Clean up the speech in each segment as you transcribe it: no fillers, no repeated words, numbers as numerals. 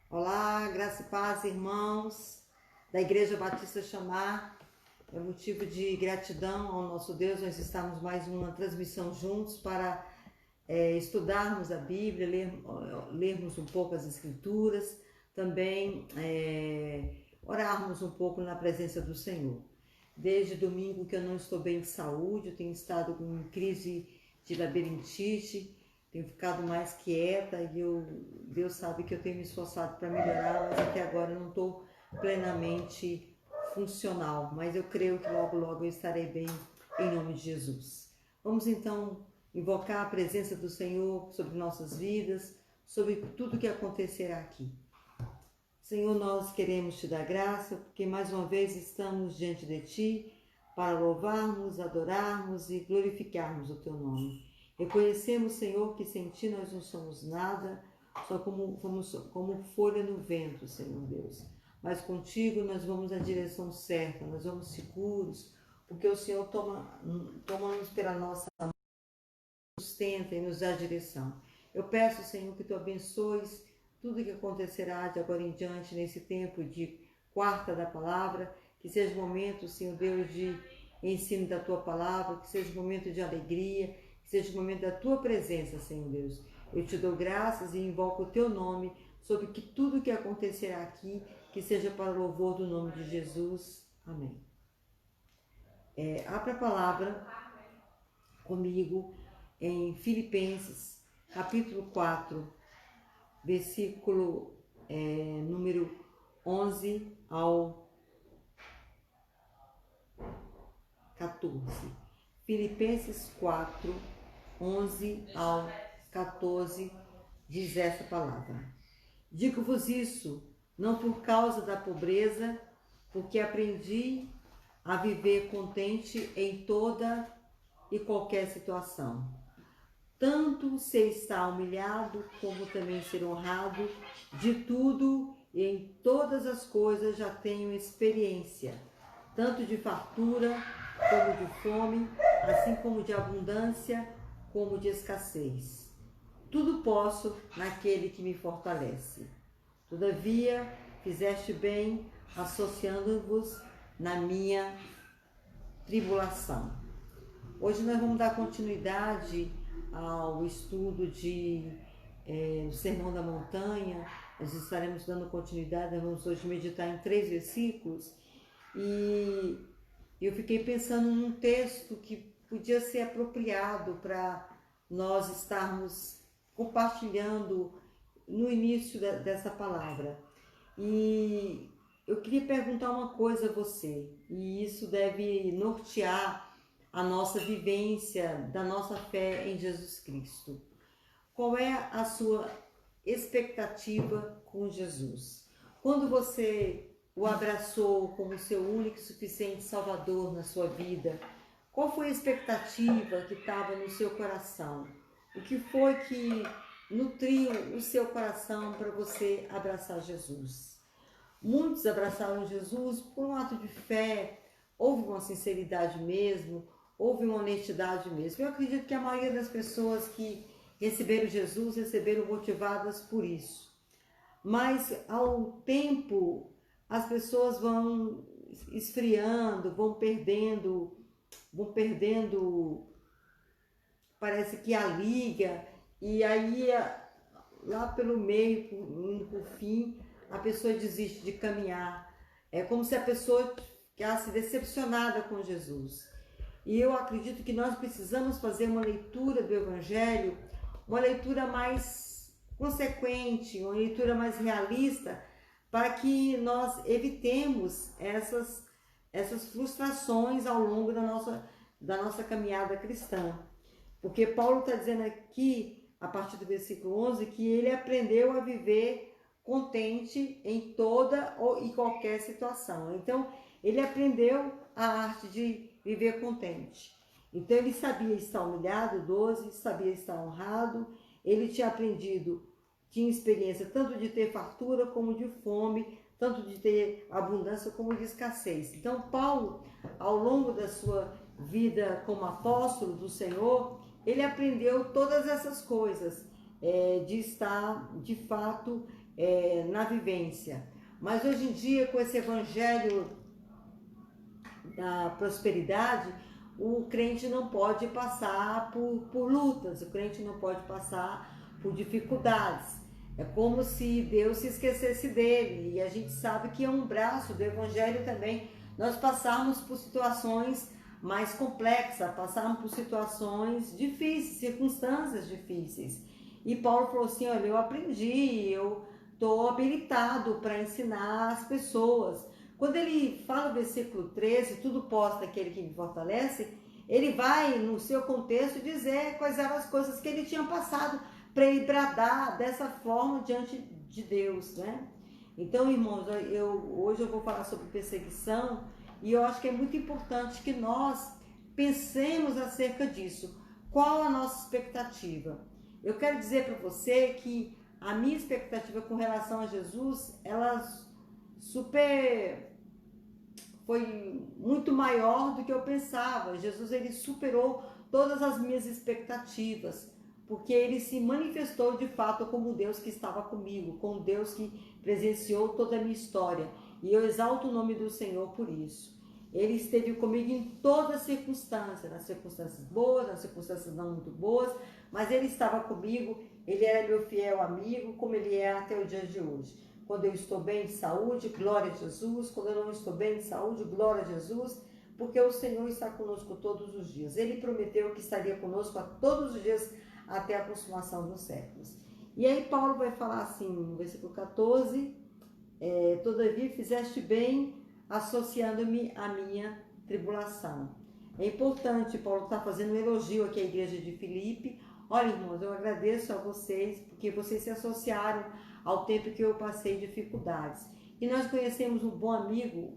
Olá, graça e paz, irmãos da Igreja Batista Chamar. É motivo de gratidão ao nosso Deus. Nós estamos mais uma transmissão juntos para estudarmos a Bíblia, lermos um pouco as Escrituras, também orarmos um pouco na presença do Senhor. Desde domingo que eu não estou bem de saúde, eu tenho estado com crise de labirintite, tenho ficado mais quieta e Deus sabe que eu tenho me esforçado para melhorar, mas até agora eu não estou plenamente funcional. Mas eu creio que logo, logo eu estarei bem em nome de Jesus. Vamos então invocar a presença do Senhor sobre nossas vidas, sobre tudo que acontecerá aqui. Senhor, nós queremos te dar graça, porque mais uma vez estamos diante de ti para louvarmos, adorarmos e glorificarmos o teu nome. Reconhecemos, Senhor, que sem ti nós não somos nada, só como folha no vento, Senhor Deus. Mas contigo nós vamos na direção certa, nós vamos seguros, porque o Senhor toma-nos pela nossa mão, sustenta e nos dá direção. Eu peço, Senhor, que tu abençoes tudo que acontecerá de agora em diante nesse tempo de quarta da palavra, que seja um momento, Senhor Deus, de ensino da tua palavra, que seja um momento de alegria, que seja um momento da tua presença, Senhor Deus. Eu te dou graças e invoco o teu nome sobre que tudo que acontecerá aqui, que seja para o louvor do nome de Jesus. Amém. Abra a palavra comigo em Filipenses, capítulo 4, versículo número 11 ao 14. Filipenses 4, 11 ao 14, diz essa palavra. Digo-vos isso, não por causa da pobreza, porque aprendi a viver contente em toda e qualquer situação. Tanto ser estar humilhado, como também ser honrado, de tudo e em todas as coisas já tenho experiência, tanto de fartura como de fome, assim como de abundância, como de escassez. Tudo posso naquele que me fortalece. Todavia, fizeste bem associando-vos na minha tribulação. Hoje nós vamos dar continuidade ao estudo do Sermão da Montanha. Nós estaremos dando continuidade, nós vamos hoje meditar em 3 versículos. E eu fiquei pensando num texto que podia ser apropriado para nós estarmos compartilhando no início dessa palavra. E eu queria perguntar uma coisa a você, e isso deve nortear a nossa vivência da nossa fé em Jesus Cristo. Qual é a sua expectativa com Jesus? Quando você o abraçou como seu único e suficiente Salvador na sua vida, qual foi a expectativa que estava no seu coração? O que foi que nutriu o seu coração para você abraçar Jesus? Muitos abraçaram Jesus por um ato de fé, houve uma sinceridade mesmo, houve uma honestidade mesmo. Eu acredito que a maioria das pessoas que receberam Jesus, receberam motivadas por isso. Mas ao tempo, as pessoas vão esfriando, vão perdendo, parece que a liga, e aí lá pelo meio, indo por fim, a pessoa desiste de caminhar. É como se a pessoa ficasse decepcionada com Jesus. E eu acredito que nós precisamos fazer uma leitura do Evangelho, uma leitura mais consequente, uma leitura mais realista, para que nós evitemos essas frustrações ao longo da nossa caminhada cristã. Porque Paulo está dizendo aqui, a partir do versículo 11, que ele aprendeu a viver contente em toda e qualquer situação. Então, ele aprendeu a arte de viver contente. Então, ele sabia estar humilhado, 12, sabia estar honrado, ele tinha aprendido, tinha experiência tanto de ter fartura como de fome, tanto de ter abundância como de escassez. Então, Paulo, ao longo da sua vida como apóstolo do Senhor, ele aprendeu todas essas coisas, de estar, de fato, na vivência. Mas hoje em dia, com esse evangelho da prosperidade, o crente não pode passar por lutas, o crente não pode passar por dificuldades. É como se Deus se esquecesse dele, e a gente sabe que é um braço do evangelho também nós passarmos por situações mais complexas, passarmos por situações difíceis, circunstâncias difíceis. E Paulo falou assim, olha, eu aprendi, eu estou habilitado para ensinar as pessoas. Quando ele fala no versículo 13, tudo posso daquele que me fortalece, ele vai, no seu contexto, dizer quais eram as coisas que ele tinha passado para ele bradar dessa forma diante de Deus, né? Então, irmãos, hoje eu vou falar sobre perseguição e eu acho que é muito importante que nós pensemos acerca disso. Qual a nossa expectativa? Eu quero dizer para você que a minha expectativa com relação a Jesus, ela foi muito maior do que eu pensava. Jesus, ele superou todas as minhas expectativas, porque ele se manifestou de fato como Deus que estava comigo, como Deus que presenciou toda a minha história. E eu exalto o nome do Senhor por isso. Ele esteve comigo em todas as circunstâncias, nas circunstâncias boas, nas circunstâncias não muito boas, mas ele estava comigo, ele era meu fiel amigo, como ele é até o dia de hoje. Quando eu estou bem de saúde, glória a Jesus. Quando eu não estou bem de saúde, glória a Jesus, porque o Senhor está conosco todos os dias. Ele prometeu que estaria conosco a todos os dias até a consumação dos séculos. E aí Paulo vai falar assim, no versículo 14, todavia fizeste bem associando-me à minha tribulação. É importante, Paulo está fazendo um elogio aqui à igreja de Filipe. Olha, irmãos, eu agradeço a vocês, porque vocês se associaram ao tempo que eu passei dificuldades. E nós conhecemos um bom amigo,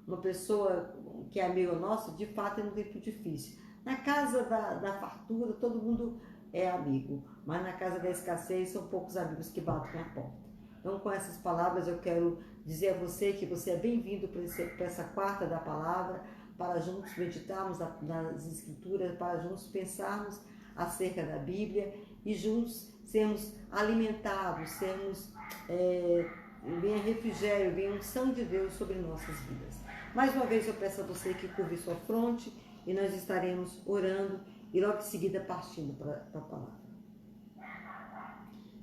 uma pessoa que é amigo nosso, de fato, é um tempo difícil. Na casa da fartura, todo mundo é amigo, mas na casa da escassez são poucos amigos que batem na porta. Então, com essas palavras, eu quero dizer a você que você é bem-vindo para essa quarta da palavra, para juntos meditarmos nas Escrituras, para juntos pensarmos acerca da Bíblia e juntos sermos alimentados, venha refrigério, venha unção de Deus sobre nossas vidas. Mais uma vez eu peço a você que curve sua fronte e nós estaremos orando e logo em seguida partindo para a palavra.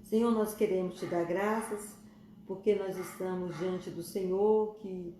Senhor, nós queremos te dar graças porque nós estamos diante do Senhor que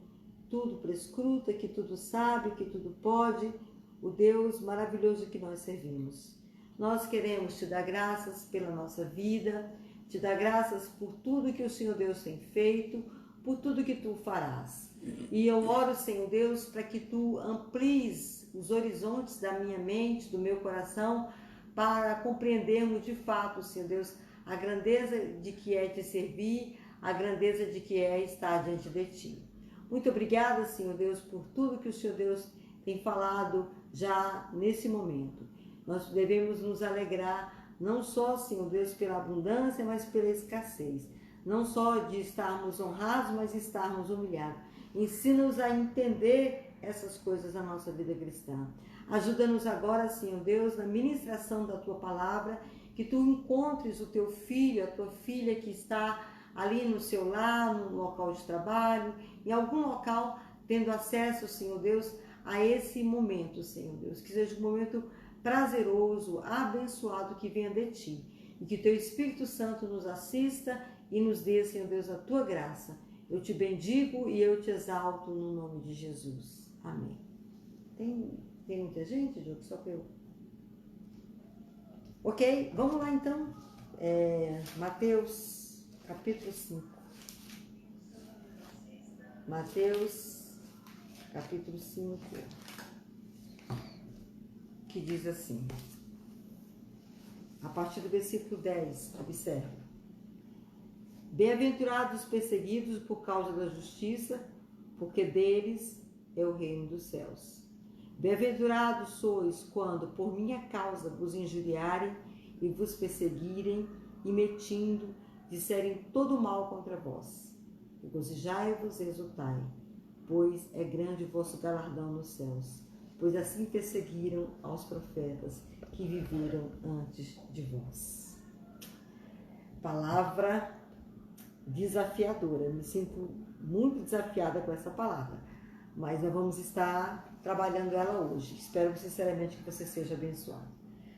tudo prescruta, que tudo sabe, que tudo pode, o Deus maravilhoso que nós servimos. Nós queremos te dar graças pela nossa vida, te dar graças por tudo que o Senhor Deus tem feito, por tudo que tu farás. E eu oro, Senhor Deus, para que tu amplies os horizontes da minha mente, do meu coração, para compreendermos de fato, Senhor Deus, a grandeza de que é te servir, a grandeza de que é estar diante de ti. Muito obrigada, Senhor Deus, por tudo que o Senhor Deus tem falado já nesse momento. Nós devemos nos alegrar, não só, Senhor Deus, pela abundância, mas pela escassez. Não só de estarmos honrados, mas estarmos humilhados. Ensina-nos a entender essas coisas na nossa vida cristã. Ajuda-nos agora, Senhor Deus, na ministração da Tua palavra, que Tu encontres o Teu filho, a Tua filha que está ali no seu lar, no local de trabalho, em algum local, tendo acesso, Senhor Deus, a esse momento, Senhor Deus. Que seja um momento prazeroso, abençoado que venha de Ti. E que Teu Espírito Santo nos assista e nos dê, Senhor Deus, a Tua graça. Eu te bendigo e eu te exalto no nome de Jesus. Amém. Tem muita gente, Diogo? Só que eu... Ok, vamos lá então. Mateus, capítulo 5. Mateus, capítulo 5, que diz assim, a partir do versículo 10, observe. Bem-aventurados os perseguidos por causa da justiça, porque deles é o reino dos céus. Bem-aventurados sois quando por minha causa vos injuriarem e vos perseguirem e mentindo, disserem todo mal contra vós. Regozijai-vos e exultai, pois é grande o vosso galardão nos céus, pois assim perseguiram aos profetas que viveram antes de vós. Palavra desafiadora. Eu me sinto muito desafiada com essa palavra, mas nós vamos estar trabalhando ela hoje. Espero sinceramente que você seja abençoado.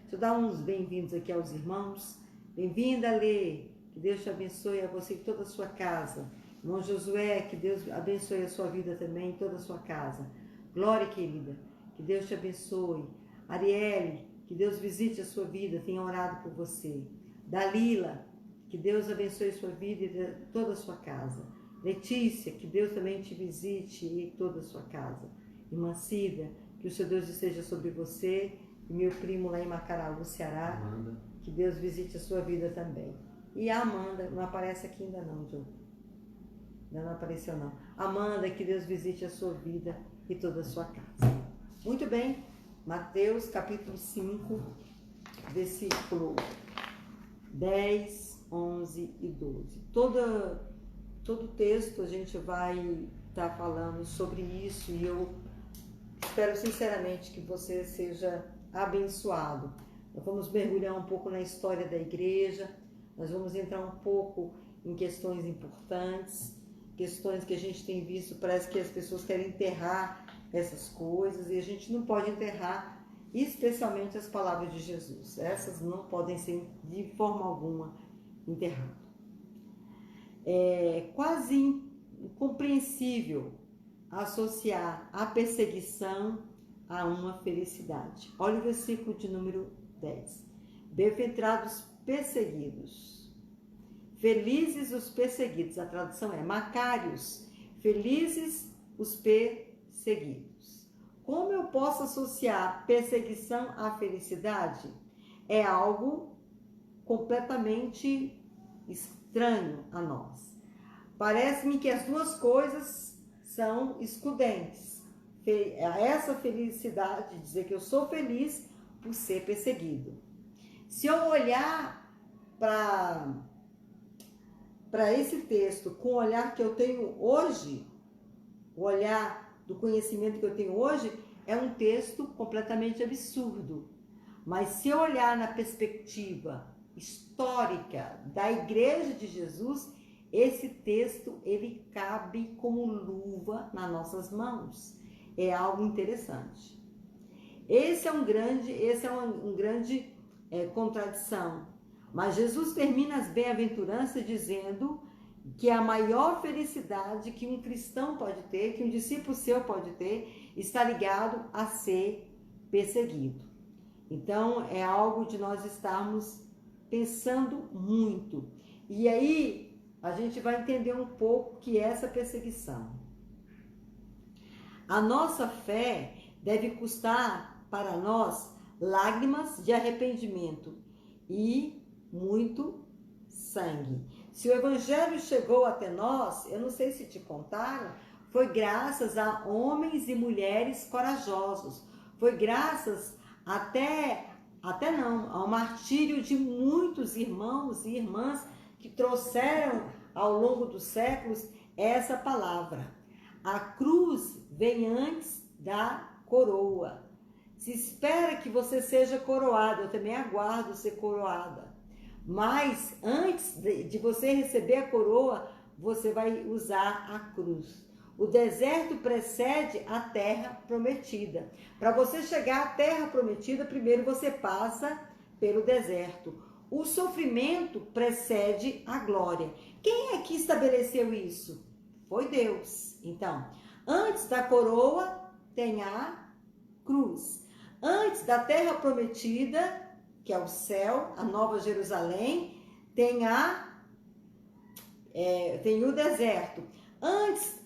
Deixa eu dar uns bem-vindos aqui aos irmãos. Bem-vinda, Lê. Que Deus te abençoe, a você e toda a sua casa. Irmão Josué, que Deus abençoe a sua vida também e toda a sua casa. Glória, querida, que Deus te abençoe. Arielle, que Deus visite a sua vida, tenha orado por você. Dalila, que Deus abençoe a sua vida e toda a sua casa. Letícia, que Deus também te visite e toda a sua casa. Irmã Cida, que o seu Deus esteja sobre você. E meu primo lá em Macaraú, Ceará, Amanda, que Deus visite a sua vida também. E a Amanda, não aparece aqui ainda não, João. Ainda não apareceu não. Amanda, que Deus visite a sua vida e toda a sua casa. Muito bem, Mateus capítulo 5, versículo 10, 11 e 12. Todo texto a gente vai estar falando sobre isso e eu espero sinceramente que você seja abençoado. Nós vamos mergulhar um pouco na história da igreja, nós vamos entrar um pouco em questões importantes, questões que a gente tem visto, parece que as pessoas querem enterrar essas coisas e a gente não pode enterrar, especialmente as palavras de Jesus. Essas não podem ser de forma alguma enterradas. É quase incompreensível associar a perseguição a uma felicidade. Olha o versículo de número 10. Bem-aventurados perseguidos. Felizes os perseguidos. A tradução é Macários. Felizes os perseguidos. Como eu posso associar perseguição à felicidade? É algo completamente estranho a nós. Parece-me que as duas coisas são excludentes. Essa felicidade, dizer que eu sou feliz por ser perseguido. Se eu olhar para esse texto com o olhar que eu tenho hoje, o olhar do conhecimento que eu tenho hoje, é um texto completamente absurdo. Mas se eu olhar na perspectiva histórica da Igreja de Jesus, esse texto ele cabe como luva nas nossas mãos. É algo interessante. Esse é um grande contradição. Mas Jesus termina as bem-aventuranças dizendo que a maior felicidade que um cristão pode ter, que um discípulo seu pode ter, está ligado a ser perseguido. Então, é algo de nós estarmos pensando muito. E aí, a gente vai entender um pouco o que é essa perseguição. A nossa fé deve custar para nós lágrimas de arrependimento e muito sangue. Se o evangelho chegou até nós, eu não sei se te contaram, foi graças a homens e mulheres corajosos. Foi graças ao martírio de muitos irmãos e irmãs que trouxeram ao longo dos séculos essa palavra. A cruz vem antes da coroa. Se espera que você seja coroado, eu também aguardo ser coroada. Mas antes de você receber a coroa, você vai usar a cruz. O deserto precede a terra prometida. Para você chegar à terra prometida, primeiro você passa pelo deserto. O sofrimento precede a glória. Quem é que estabeleceu isso? Foi Deus. Então, antes da coroa tem a cruz. Antes da terra prometida, que é o céu, a Nova Jerusalém, tem o deserto. Antes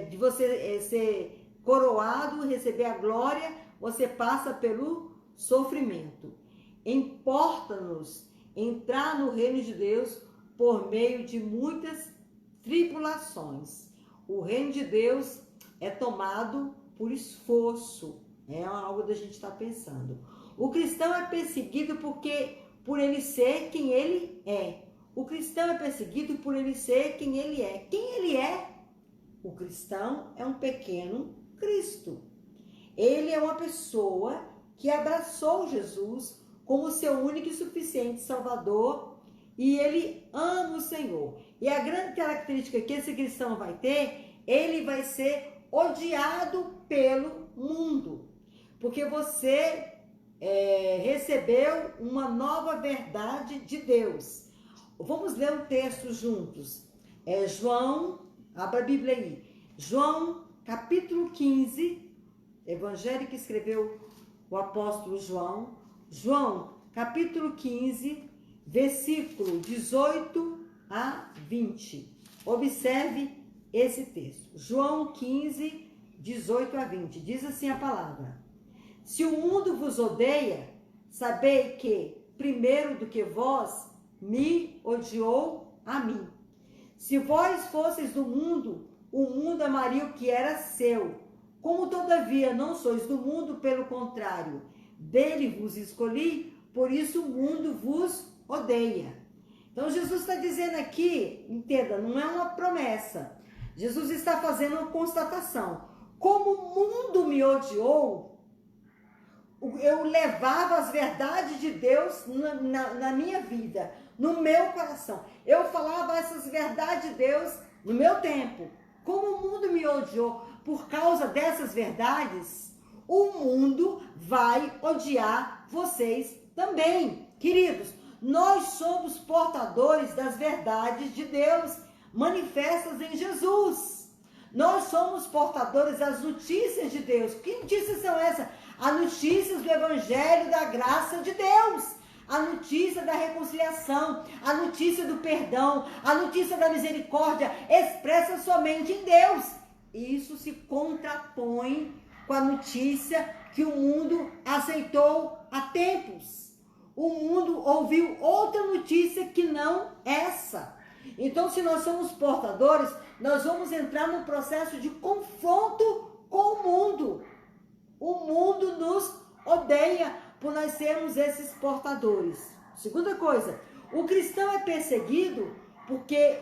de você ser coroado, receber a glória, você passa pelo sofrimento. Importa-nos entrar no reino de Deus por meio de muitas tribulações. O reino de Deus é tomado por esforço. É algo da gente estar pensando. O cristão é perseguido por ele ser quem ele é. O cristão é perseguido por ele ser quem ele é. Quem ele é? O cristão é um pequeno Cristo. Ele é uma pessoa que abraçou Jesus como seu único e suficiente Salvador e ele ama o Senhor. E a grande característica que esse cristão vai ter, ele vai ser odiado pelo mundo. Porque você recebeu uma nova verdade de Deus. Vamos ler o texto juntos. João, abra a Bíblia aí. João, capítulo 15, evangelho que escreveu o apóstolo João. João, capítulo 15, versículo 18 a 20. Observe esse texto. João 15, 18 a 20. Diz assim a palavra: se o mundo vos odeia, sabei que, primeiro do que vós, me odiou a mim. Se vós fosseis do mundo, o mundo amaria o que era seu. Como todavia não sois do mundo, pelo contrário, dele vos escolhi, por isso o mundo vos odeia. Então Jesus está dizendo aqui, entenda, não é uma promessa. Jesus está fazendo uma constatação. Como o mundo me odiou, eu levava as verdades de Deus na minha vida, no meu coração. Eu falava essas verdades de Deus no meu tempo. Como o mundo me odiou por causa dessas verdades, o mundo vai odiar vocês também. Queridos, nós somos portadores das verdades de Deus manifestas em Jesus. Nós somos portadores das notícias de Deus. Que notícias são essas? As notícias do Evangelho da graça de Deus, a notícia da reconciliação, a notícia do perdão, a notícia da misericórdia, expressa somente em Deus. Isso se contrapõe com a notícia que o mundo aceitou há tempos. O mundo ouviu outra notícia que não essa. Então, se nós somos portadores, nós vamos entrar num processo de confronto com o mundo. O mundo nos odeia por nós sermos esses portadores. Segunda coisa, o cristão é perseguido porque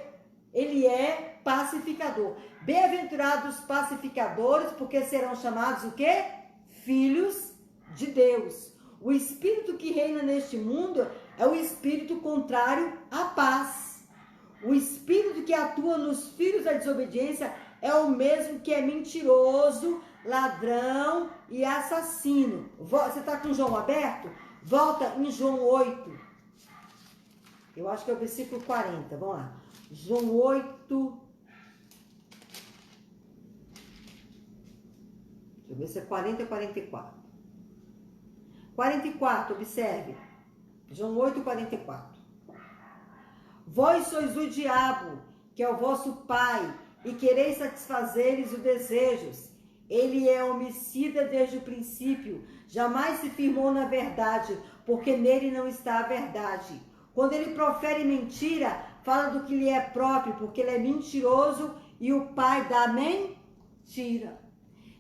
ele é pacificador. Bem-aventurados pacificadores, porque serão chamados o quê? Filhos de Deus. O espírito que reina neste mundo é o espírito contrário à paz. O espírito que atua nos filhos da desobediência é o mesmo que é mentiroso, ladrão e assassino. Você está com João aberto? Volta em João 8. Eu acho que é o versículo 40. Vamos lá. João 8. Deixa eu ver se é 40 ou 44. 44, observe. João 8, 44. Vós sois o diabo, que é o vosso pai, e quereis satisfazer-lhes os desejos. Ele é homicida desde o princípio, jamais se firmou na verdade, porque nele não está a verdade. Quando ele profere mentira, fala do que lhe é próprio, porque ele é mentiroso e o pai da mentira.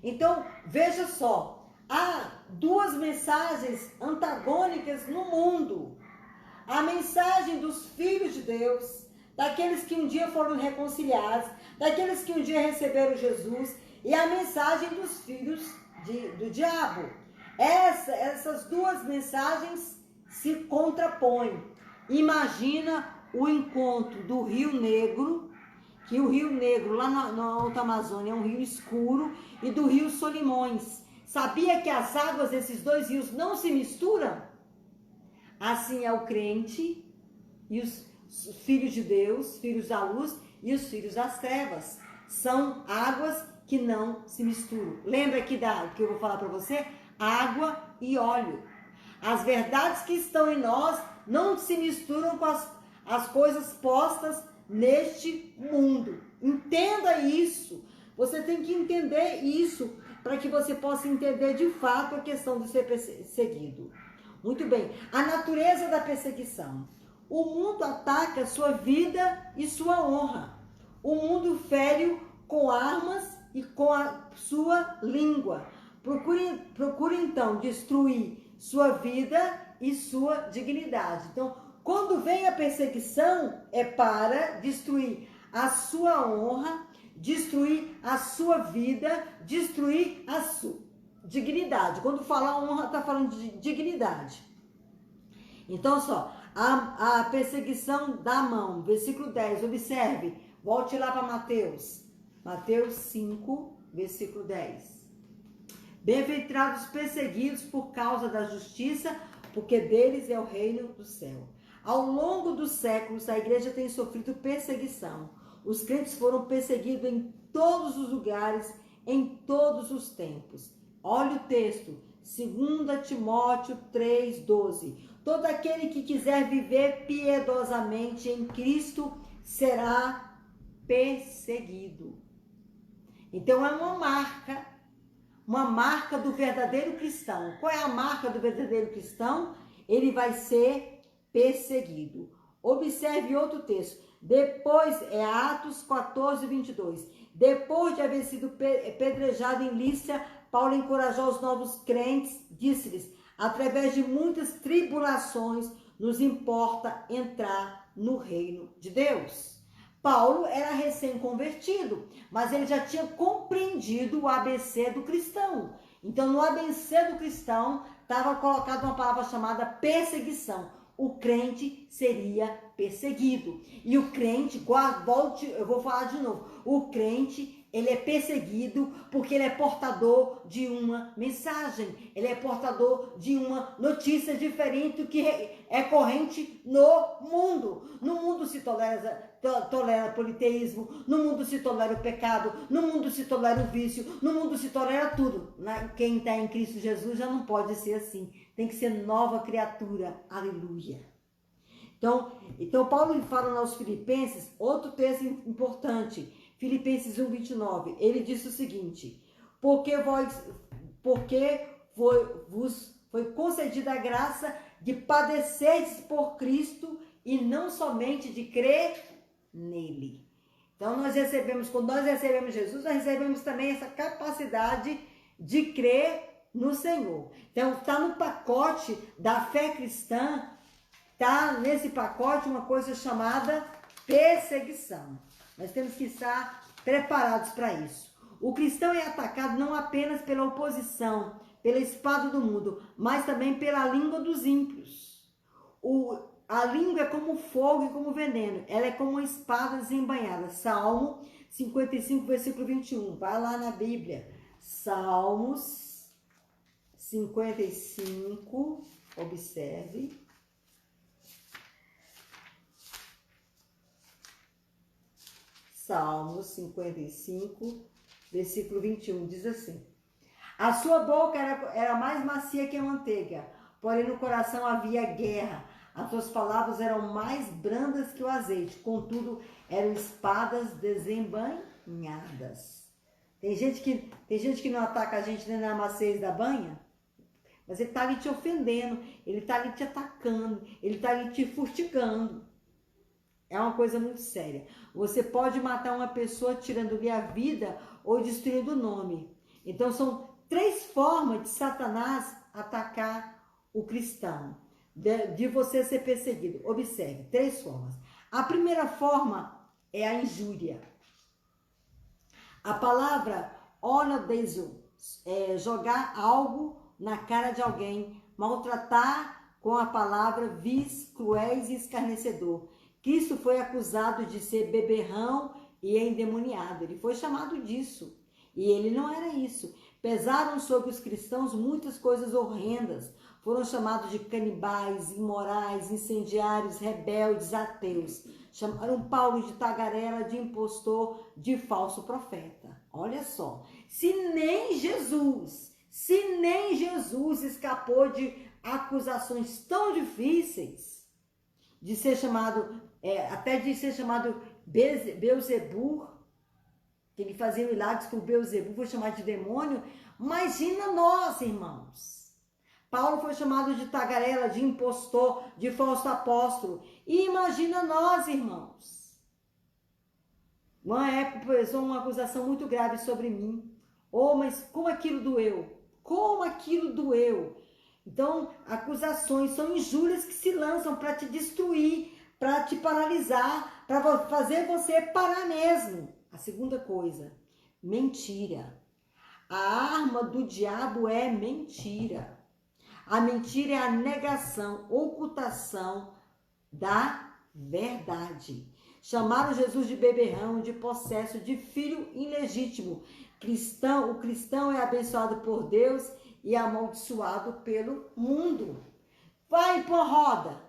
Então, veja só, há duas mensagens antagônicas no mundo. A mensagem dos filhos de Deus, daqueles que um dia foram reconciliados, daqueles que um dia receberam Jesus, e a mensagem dos filhos do diabo. Essas duas mensagens se contrapõem. Imagina o encontro do Rio Negro, que o Rio Negro lá na Alta Amazônia é um rio escuro, e do Rio Solimões. Sabia que as águas desses dois rios não se misturam? Assim é o crente e os filhos de Deus, filhos da luz e os filhos das trevas. São águas que não se misturam. Lembra que eu vou falar para você? Água e óleo. As verdades que estão em nós não se misturam com as coisas postas neste mundo. Entenda isso. Você tem que entender isso para que você possa entender de fato a questão de ser perseguido. Muito bem. A natureza da perseguição. O mundo ataca sua vida e sua honra. O mundo fere com armas e com a sua língua. Procure então destruir sua vida e sua dignidade. Então, quando vem a perseguição, é para destruir a sua honra, destruir a sua vida, destruir a sua dignidade. Quando fala honra, está falando de dignidade. Então, só, A perseguição da mão, versículo 10, observe, volte lá para Mateus. Mateus 5, versículo 10. Bem-aventurados os perseguidos por causa da justiça, porque deles é o reino do céu. Ao longo dos séculos, a igreja tem sofrido perseguição. Os crentes foram perseguidos em todos os lugares, em todos os tempos. Olha o texto, 2 Timóteo 3,12. Todo aquele que quiser viver piedosamente em Cristo será perseguido. Então é uma marca do verdadeiro cristão. Qual é a marca do verdadeiro cristão? Ele vai ser perseguido. Observe outro texto. Depois, é Atos 14, 22. Depois de haver sido pedrejado em Lícia, Paulo encorajou os novos crentes, disse-lhes: através de muitas tribulações, nos importa entrar no reino de Deus. Paulo era recém-convertido, mas ele já tinha compreendido o ABC do cristão. Então, no ABC do cristão, estava colocada uma palavra chamada perseguição. O crente seria perseguido. E o crente, eu vou falar de novo, o crente, ele é perseguido porque ele é portador de uma mensagem, ele é portador de uma notícia diferente do que é corrente no mundo. No mundo se tolera politeísmo, no mundo se tolera o pecado, no mundo se tolera o vício, no mundo se tolera tudo. Quem está em Cristo Jesus já não pode ser assim, tem que ser nova criatura, aleluia. Então Paulo fala aos Filipenses, outro texto importante, Filipenses 1, 29, ele disse o seguinte: porque vos foi concedida a graça de padecerdes por Cristo e não somente de crer nele. Então quando nós recebemos Jesus, nós recebemos também essa capacidade de crer no Senhor. Então está no pacote da fé cristã, está nesse pacote uma coisa chamada perseguição. Nós temos que estar preparados para isso. O cristão é atacado não apenas pela oposição, pela espada do mundo, mas também pela língua dos ímpios. A língua é como fogo e como veneno. Ela é como uma espada desembainhada. Salmo 55, versículo 21. Vai lá na Bíblia. Salmos 55, observe. Salmos 55, versículo 21, diz assim: a sua boca era mais macia que a manteiga, porém no coração havia guerra. As suas palavras eram mais brandas que o azeite, contudo eram espadas desembainhadas. Tem gente que não ataca a gente nem na maciez da banha, mas ele está ali te ofendendo, ele está ali te atacando, ele está ali te fustigando. É uma coisa muito séria. Você pode matar uma pessoa tirando-lhe a vida ou destruindo o nome. Então são 3 formas de Satanás atacar o cristão, de você ser perseguido. Observe, 3 formas. A primeira forma é a injúria. A palavra onadezo é jogar algo na cara de alguém, maltratar com a palavra vis, cruéis e escarnecedor. Cristo foi acusado de ser beberrão e endemoniado. Ele foi chamado disso. E ele não era isso. Pesaram sobre os cristãos muitas coisas horrendas. Foram chamados de canibais, imorais, incendiários, rebeldes, ateus. Chamaram Paulo de tagarela, de impostor, de falso profeta. Olha só. Se nem Jesus escapou de acusações tão difíceis, de ser chamado, até de ser chamado Beelzebub, que ele fazia milagres com o Beelzebub, foi chamado de demônio. Imagina nós, irmãos. Paulo foi chamado de tagarela, de impostor, de falso apóstolo. E imagina nós, irmãos. Uma época pesou uma acusação muito grave sobre mim. Oh, mas como aquilo doeu? Como aquilo doeu? Então, acusações são injúrias que se lançam para te destruir, para te paralisar, para fazer você parar mesmo. A segunda coisa, mentira. A arma do diabo é mentira. A mentira é a negação, ocultação da verdade. Chamaram Jesus de beberrão, de possesso, de filho ilegítimo. O cristão é abençoado por Deus e amaldiçoado pelo mundo. Vai por roda,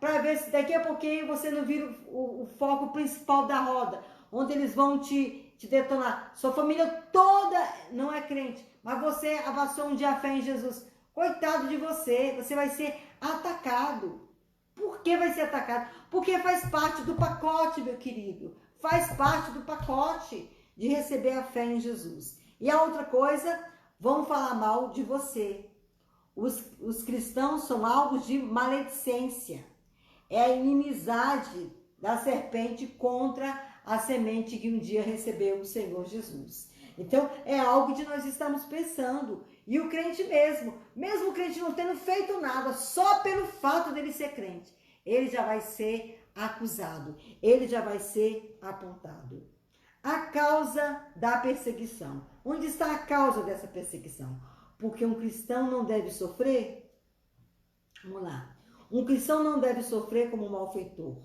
para ver se daqui a pouquinho você não vira o foco principal da roda, onde eles vão te detonar. Sua família toda não é crente, mas você abraçou um dia a fé em Jesus. Coitado de você, você vai ser atacado. Por que vai ser atacado? Porque faz parte do pacote, meu querido. Faz parte do pacote de receber a fé em Jesus. E a outra coisa, vão falar mal de você. Os cristãos são alvos de maledicência. É a inimizade da serpente contra a semente que um dia recebeu o Senhor Jesus. Então, é algo que nós estamos pensando. E o crente mesmo o crente não tendo feito nada, só pelo fato dele ser crente, ele já vai ser acusado, ele já vai ser apontado. A causa da perseguição. Onde está a causa dessa perseguição? Porque um cristão não deve sofrer? Vamos lá. Um cristão não deve sofrer como um malfeitor.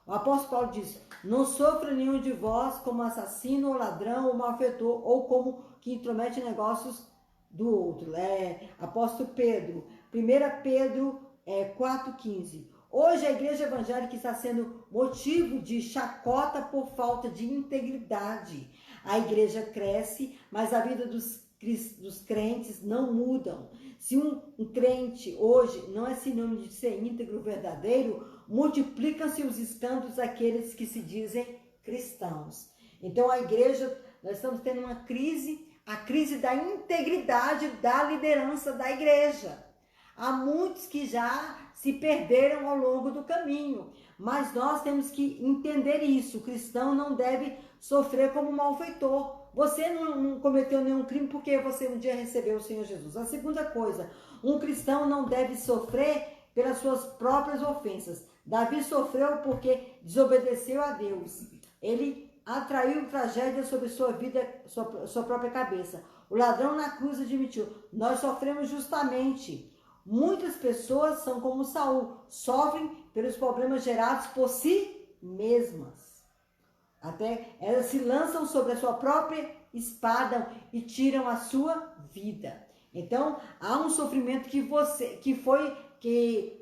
O apóstolo Paulo diz: não sofra nenhum de vós como assassino, ou ladrão, ou malfeitor, ou como que intromete negócios do outro. Apóstolo Pedro, 1 Pedro 4,15. Hoje a igreja evangélica está sendo motivo de chacota por falta de integridade. A igreja cresce, mas a vida dos crentes não mudam. Se um crente hoje não é sinônimo de ser íntegro, verdadeiro, multiplicam-se os escândalos daqueles que se dizem cristãos. Então a igreja, nós estamos tendo uma crise, a crise da integridade da liderança da igreja. Há muitos que já se perderam ao longo do caminho, mas nós temos que entender isso. O cristão não deve sofrer como malfeitor. Você não cometeu nenhum crime porque você um dia recebeu o Senhor Jesus. A segunda coisa, um cristão não deve sofrer pelas suas próprias ofensas. Davi sofreu porque desobedeceu a Deus. Ele atraiu tragédia sobre sua vida, sua própria cabeça. O ladrão na cruz admitiu: nós sofremos justamente. Muitas pessoas são como Saul, sofrem pelos problemas gerados por si mesmas. Até elas se lançam sobre a sua própria espada e tiram a sua vida. Então, há um sofrimento que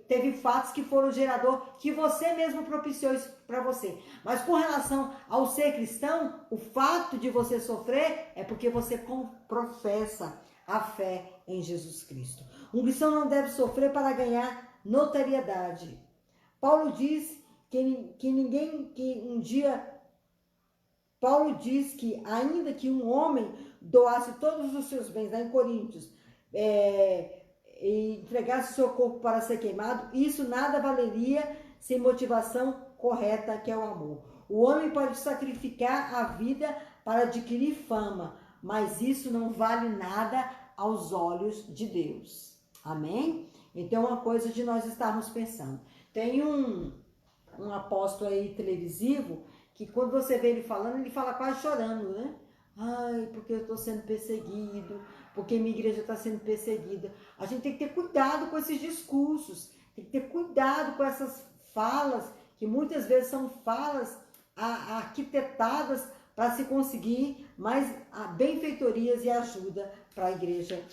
teve fatos que foram gerador, que você mesmo propiciou isso para você. Mas com relação ao ser cristão, o fato de você sofrer é porque você professa a fé em Jesus Cristo. Um cristão não deve sofrer para ganhar notoriedade. Paulo diz Paulo diz que ainda que um homem doasse todos os seus bens, lá em Coríntios, e entregasse seu corpo para ser queimado, isso nada valeria sem motivação correta, que é o amor. O homem pode sacrificar a vida para adquirir fama, mas isso não vale nada aos olhos de Deus. Amém? Então, é uma coisa de nós estarmos pensando. Tem um apóstolo aí televisivo que quando você vê ele falando, ele fala quase chorando, né? Ai, porque eu estou sendo perseguido, porque minha igreja está sendo perseguida. A gente tem que ter cuidado com esses discursos, tem que ter cuidado com essas falas, que muitas vezes são falas arquitetadas para se conseguir mais benfeitorias e ajuda para a igreja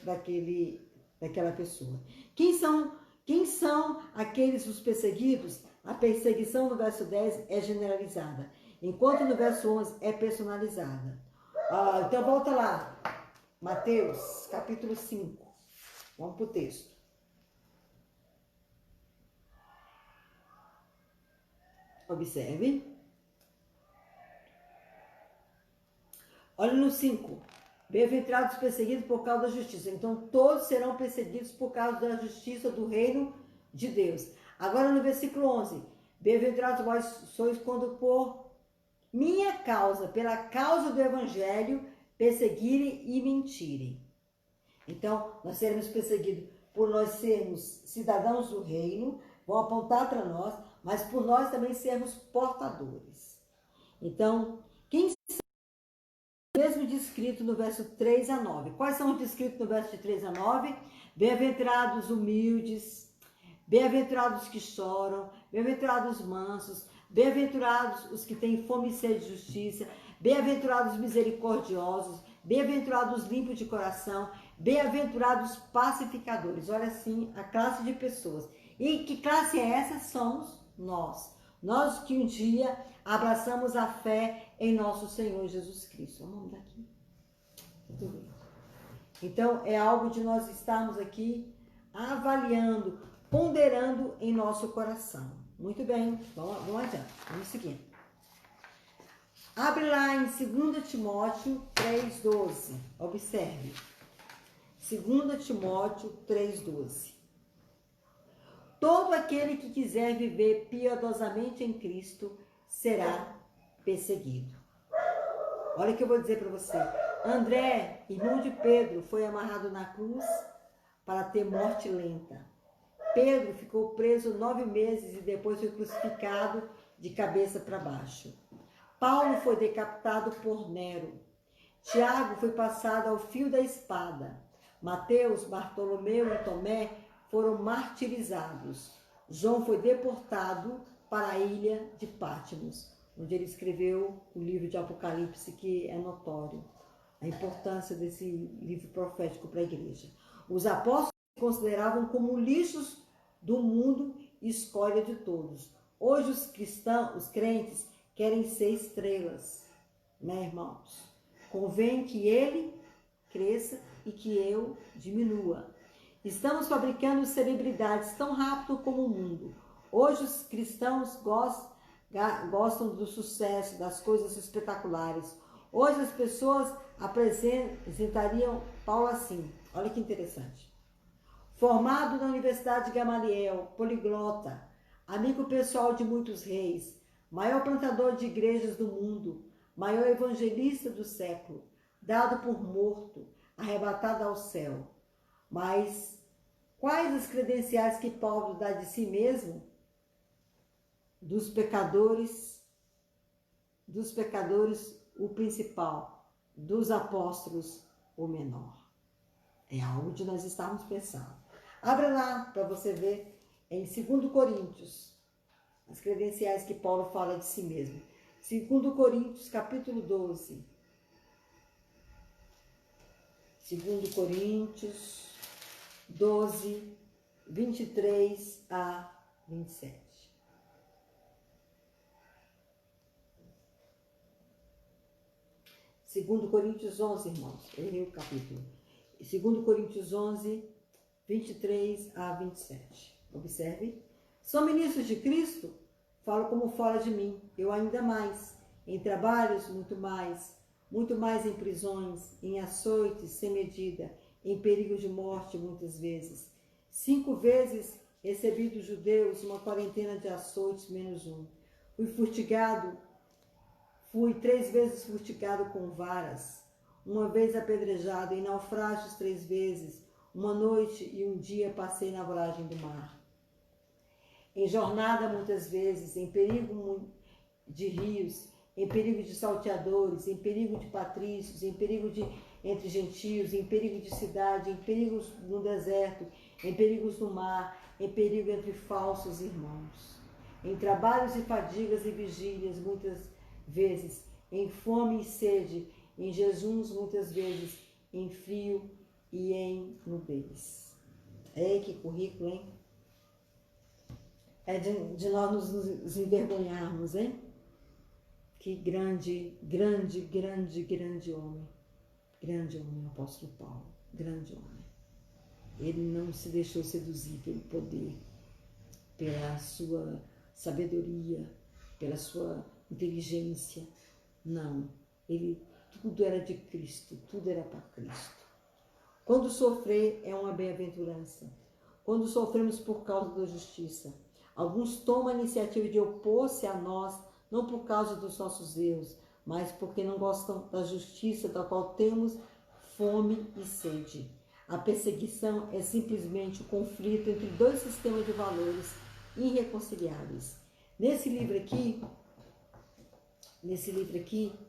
daquela pessoa. Quem são aqueles os perseguidos? A perseguição no verso 10 é generalizada, enquanto no verso 11 é personalizada. Então volta lá, Mateus capítulo 5, vamos para o texto. Observe. Olha no 5. Bem-aventurados perseguidos por causa da justiça. Então todos serão perseguidos por causa da justiça do reino de Deus. Agora no versículo 11. Bem-aventurados vós sois quando por minha causa, pela causa do evangelho, perseguirem e mentirem. Então, nós seremos perseguidos por nós sermos cidadãos do reino, vão apontar para nós, mas por nós também sermos portadores. Então, quem são mesmo descrito no verso 3 a 9? Quais são os descritos no verso de 3 a 9? Bem-aventurados humildes, Bem-aventurados os que choram, bem-aventurados os mansos, bem-aventurados os que têm fome e sede de justiça, bem-aventurados os misericordiosos, bem-aventurados os limpos de coração, bem-aventurados os pacificadores. Olha assim, a classe de pessoas. E que classe é essa? Somos nós. Nós que um dia abraçamos a fé em nosso Senhor Jesus Cristo. Vamos daqui. Muito bem. Então, é algo de nós estarmos aqui avaliando, ponderando em nosso coração. Muito bem, vamos adiante, vamos seguir. Abre lá em 2 Timóteo 3,12. Observe. 2 Timóteo 3,12. Todo aquele que quiser viver piedosamente em Cristo será perseguido. Olha o que eu vou dizer para você. André, irmão de Pedro, foi amarrado na cruz para ter morte lenta. Pedro ficou preso 9 meses e depois foi crucificado de cabeça para baixo. Paulo foi decapitado por Nero. Tiago foi passado ao fio da espada. Mateus, Bartolomeu e Tomé foram martirizados. João foi deportado para a ilha de Patmos, onde ele escreveu o livro de Apocalipse, que é notório a importância desse livro profético para a igreja. Os apóstolos se consideravam como lixos do mundo e escória de todos. Hoje os cristãos, os crentes, querem ser estrelas, né, irmãos? Convém que ele cresça e que eu diminua. Estamos fabricando celebridades tão rápido como o mundo. Hoje os cristãos gostam do sucesso, das coisas espetaculares. Hoje as pessoas apresentariam Paulo assim. Olha que interessante. Formado na Universidade de Gamaliel, poliglota, amigo pessoal de muitos reis, maior plantador de igrejas do mundo, maior evangelista do século, dado por morto, arrebatado ao céu. Mas quais as credenciais que Paulo dá de si mesmo? Dos pecadores o principal, dos apóstolos o menor. É algo de nós estarmos pensando. Abra lá para você ver em 2 Coríntios, as credenciais que Paulo fala de si mesmo. 2 Coríntios, capítulo 12. 2 Coríntios 12, 23 a 27. Segundo Coríntios 11, irmãos, errei o capítulo. 2 Coríntios 11, 23 a 27. Observe. Sou ministro de Cristo? Falo como fora de mim, eu ainda mais. Em trabalhos, muito mais em prisões, em açoites sem medida, em perigo de morte muitas vezes. 5 vezes recebi dos judeus uma quarentena de açoites menos um. Fui 3 vezes fustigado com varas, uma vez apedrejado, em naufrágios 3 vezes, uma noite e um dia passei na voragem do mar. Em jornada muitas vezes, em perigo de rios, em perigo de salteadores, em perigo de patrícios, em perigo entre gentios, em perigo de cidade, em perigos no deserto, em perigos no mar, em perigo entre falsos irmãos. Em trabalhos e fadigas e vigílias muitas vezes, em fome e sede, em jejuns muitas vezes, em frio e em nudez. Que currículo, hein? É de nós nos envergonharmos, hein? Que grande homem. Grande homem, o apóstolo Paulo. Grande homem. Ele não se deixou seduzir pelo poder, pela sua sabedoria, pela sua inteligência. Não. Tudo era de Cristo, tudo era para Cristo. Quando sofrer é uma bem-aventurança. Quando sofremos por causa da justiça. Alguns tomam a iniciativa de opor-se a nós, não por causa dos nossos erros, mas porque não gostam da justiça da qual temos fome e sede. A perseguição é simplesmente o conflito entre 2 sistemas de valores irreconciliáveis. Nesse livro aqui,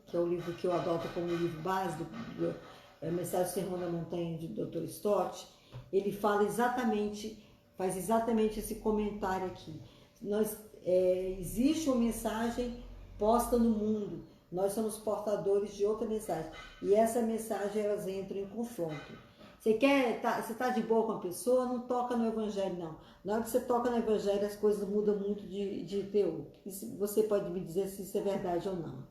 que é o livro que eu adoto como livro base do Mensagem do Sermão da Montanha, de Dr. Stott, ele fala exatamente faz exatamente esse comentário aqui. Existe uma mensagem posta no mundo, nós somos portadores de outra mensagem, e essa mensagem elas entram em confronto. Você tá de boa com a pessoa, não toca no evangelho, não. Na hora que você toca no evangelho, as coisas mudam muito de teor. Você pode me dizer se isso é verdade ou não.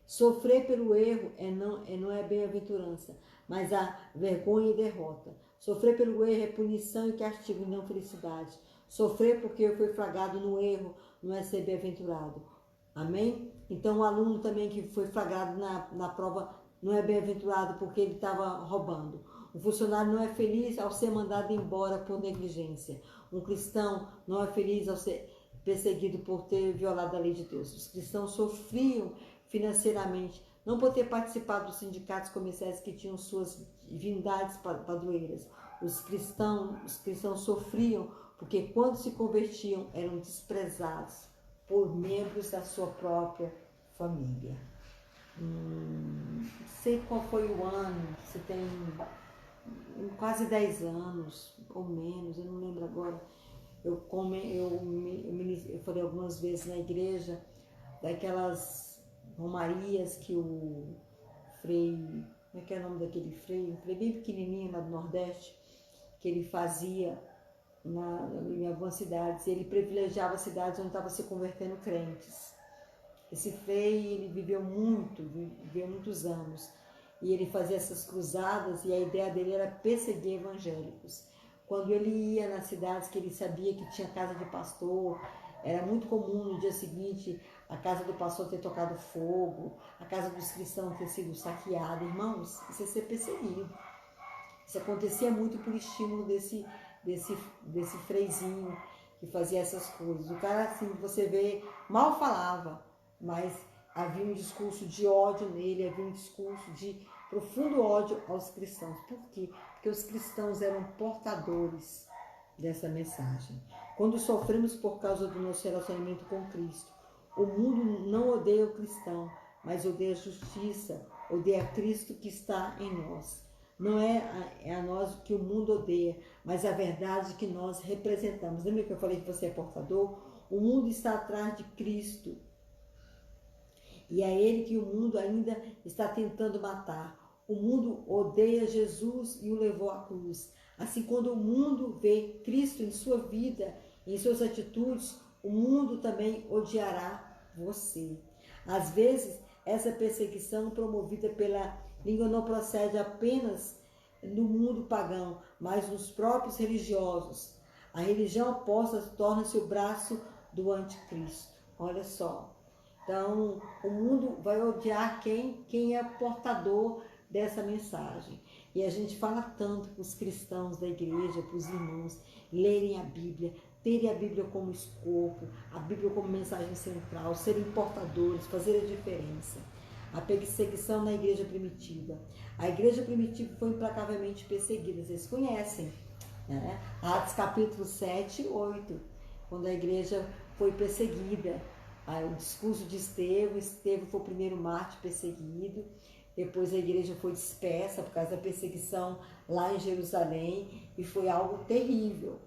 Sofrer pelo erro não é bem-aventurança, mas a vergonha e derrota. Sofrer pelo erro é punição e castigo, e não felicidade. Sofrer porque eu fui flagrado no erro não é ser bem-aventurado. Amém? Então o aluno também que foi flagrado na prova não é bem-aventurado porque ele estava roubando. O funcionário não é feliz ao ser mandado embora por negligência. Um cristão não é feliz ao ser perseguido por ter violado a lei de Deus. Os cristãos sofriam financeiramente, não por ter participado dos sindicatos comerciais que tinham suas divindades padroeiras. Os cristãos sofriam porque quando se convertiam eram desprezados por membros da sua própria família. Não sei qual foi o ano, se tem quase 10 anos ou menos, eu não lembro agora. Eu falei algumas vezes na igreja daquelas romarias que o frei, como é que é o nome daquele frei? Um frei bem pequenininho lá do Nordeste, que ele fazia em algumas cidades. Ele privilegiava cidades onde estavam se convertendo crentes. Esse frei, ele viveu muitos anos. E ele fazia essas cruzadas e a ideia dele era perseguir evangélicos. Quando ele ia nas cidades que ele sabia que tinha casa de pastor, era muito comum no dia seguinte a casa do pastor ter tocado fogo, a casa dos cristãos ter sido saqueada. Irmãos, isso é ser perseguido. Isso acontecia muito por estímulo desse freizinho que fazia essas coisas. O cara, assim, você vê, mal falava, mas havia um discurso de ódio nele, havia um discurso de profundo ódio aos cristãos. Por quê? Porque os cristãos eram portadores dessa mensagem. Quando sofremos por causa do nosso relacionamento com Cristo, o mundo não odeia o cristão, mas odeia a justiça, odeia Cristo que está em nós. Não é a nós que o mundo odeia, mas a verdade que nós representamos. Lembra que eu falei que você é portador? O mundo está atrás de Cristo. E é ele que o mundo ainda está tentando matar. O mundo odeia Jesus e o levou à cruz. Assim, quando o mundo vê Cristo em sua vida, em suas atitudes, o mundo também odiará você. Às vezes, essa perseguição promovida pela língua não procede apenas no mundo pagão, mas nos próprios religiosos. A religião oposta torna-se o braço do anticristo. Olha só. Então, o mundo vai odiar quem é portador dessa mensagem. E a gente fala tanto para os cristãos da igreja, para os irmãos, lerem a Bíblia, terem a Bíblia como escopo, a Bíblia como mensagem central, serem portadores, fazer a diferença. A perseguição na igreja primitiva. A igreja primitiva foi implacavelmente perseguida, vocês conhecem, né? Atos capítulo 7 e 8, quando a igreja foi perseguida. O discurso de Estevão foi o primeiro mártir perseguido, depois a igreja foi dispersa por causa da perseguição lá em Jerusalém, e foi algo terrível.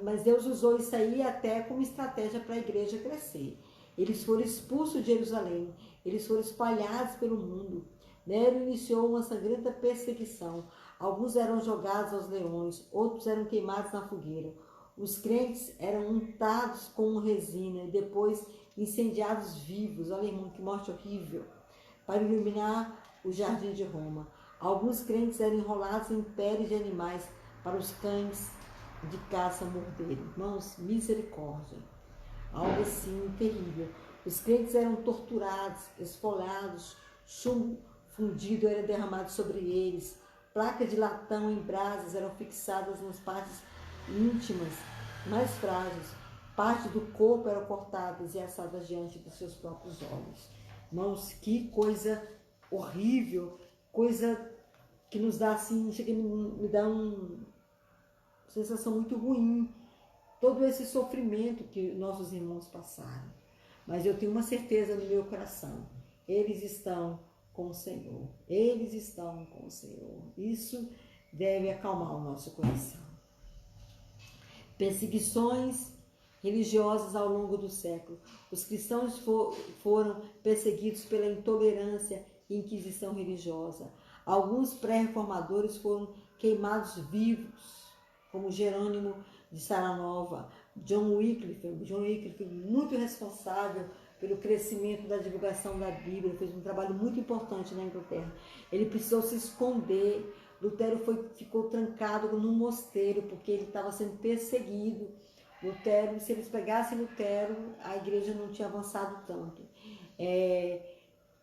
Mas Deus usou isso aí até como estratégia para a igreja crescer. Eles foram expulsos de Jerusalém, eles foram espalhados pelo mundo. Nero iniciou uma sangrenta perseguição. Alguns eram jogados aos leões, outros eram queimados na fogueira. Os crentes eram untados com resina e depois incendiados vivos. Olha, irmão, que morte horrível! Para iluminar o jardim de Roma. Alguns crentes eram enrolados em peles de animais para os cães de caça morderem. Irmãos, misericórdia. Algo assim terrível. Os crentes eram torturados, esfolados, chumbo fundido era derramado sobre eles, placas de latão em brasas eram fixadas nas partes íntimas, mais frágeis, partes do corpo eram cortadas e assadas diante dos seus próprios olhos. Irmãos, que coisa horrível, coisa que nos dá assim, chega a me dar uma sensação muito ruim, todo esse sofrimento que nossos irmãos passaram. Mas eu tenho uma certeza no meu coração, eles estão com o Senhor, eles estão com o Senhor. Isso deve acalmar o nosso coração. Perseguições religiosas ao longo do século. Os cristãos foram perseguidos pela intolerância e inquisição religiosa. Alguns pré-reformadores foram queimados vivos, como Jerônimo de Saranova, John Wycliffe, muito responsável pelo crescimento da divulgação da Bíblia, fez um trabalho muito importante na Inglaterra. Ele precisou se esconder. Lutero ficou trancado num mosteiro porque ele estava sendo perseguido. Lutero, se eles pegassem Lutero, a igreja não tinha avançado tanto.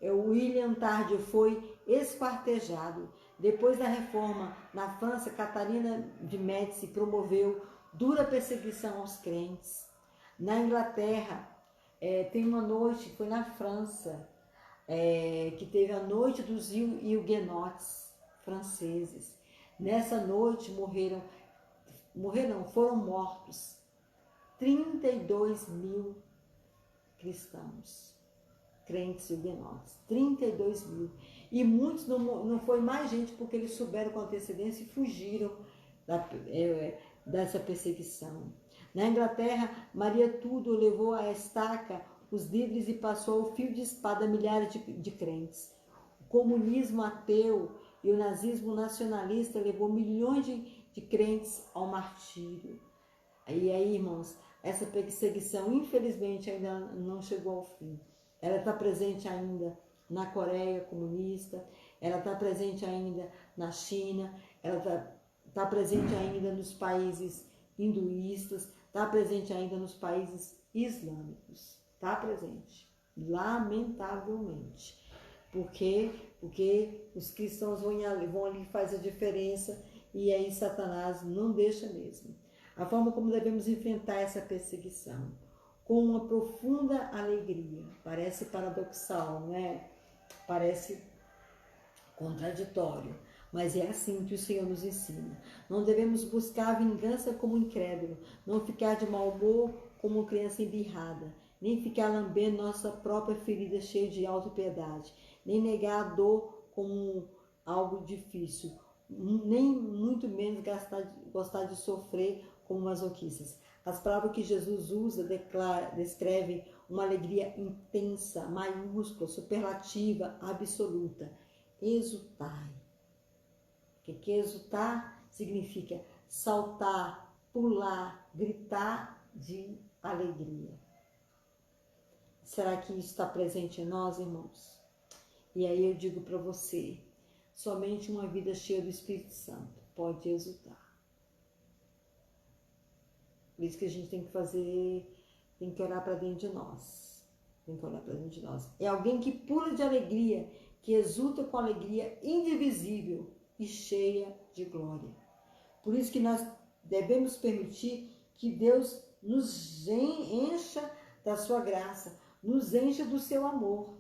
William Tarde foi esquartejado. Depois da reforma na França, Catarina de Médici promoveu dura perseguição aos crentes. Na Inglaterra, tem uma noite, foi na França, que teve a noite dos huguenotes franceses. Nessa noite foram mortos 32 mil cristãos, crentes huguenotes, 32 mil. E muitos não foi mais gente porque eles souberam com antecedência e fugiram dessa perseguição. Na Inglaterra, Maria Tudor levou à estaca os líderes e passou ao fio de espada milhares de crentes. O comunismo ateu e o nazismo nacionalista levou milhões de crentes ao martírio. E aí, irmãos, essa perseguição, infelizmente, ainda não chegou ao fim. Ela está presente ainda na Coreia comunista, ela está presente ainda na China, ela está presente ainda nos países hinduístas, está presente ainda nos países islâmicos. Está presente, lamentavelmente. Por quê? Porque os cristãos vão ali fazer a diferença e aí Satanás não deixa mesmo. A forma como devemos enfrentar essa perseguição, com uma profunda alegria. Parece paradoxal, não é? Parece contraditório, mas é assim que o Senhor nos ensina. Não devemos buscar a vingança como incrédulo, não ficar de mau humor como criança embirrada, nem ficar lambendo nossa própria ferida cheia de autopiedade, nem negar a dor como algo difícil, nem muito menos gostar de sofrer como masoquistas. As palavras que Jesus usa descrevem uma alegria intensa, maiúscula, superlativa, absoluta. Exultai. O que exultar significa saltar, pular, gritar de alegria. Será que isso está presente em nós, irmãos? E aí eu digo para você, somente uma vida cheia do Espírito Santo pode exultar. Por isso que a gente tem que fazer, tem que olhar para dentro de nós. Tem que olhar para dentro de nós. É alguém que pula de alegria, que exulta com alegria indivisível e cheia de glória. Por isso que nós devemos permitir que Deus nos encha da sua graça, nos encha do seu amor,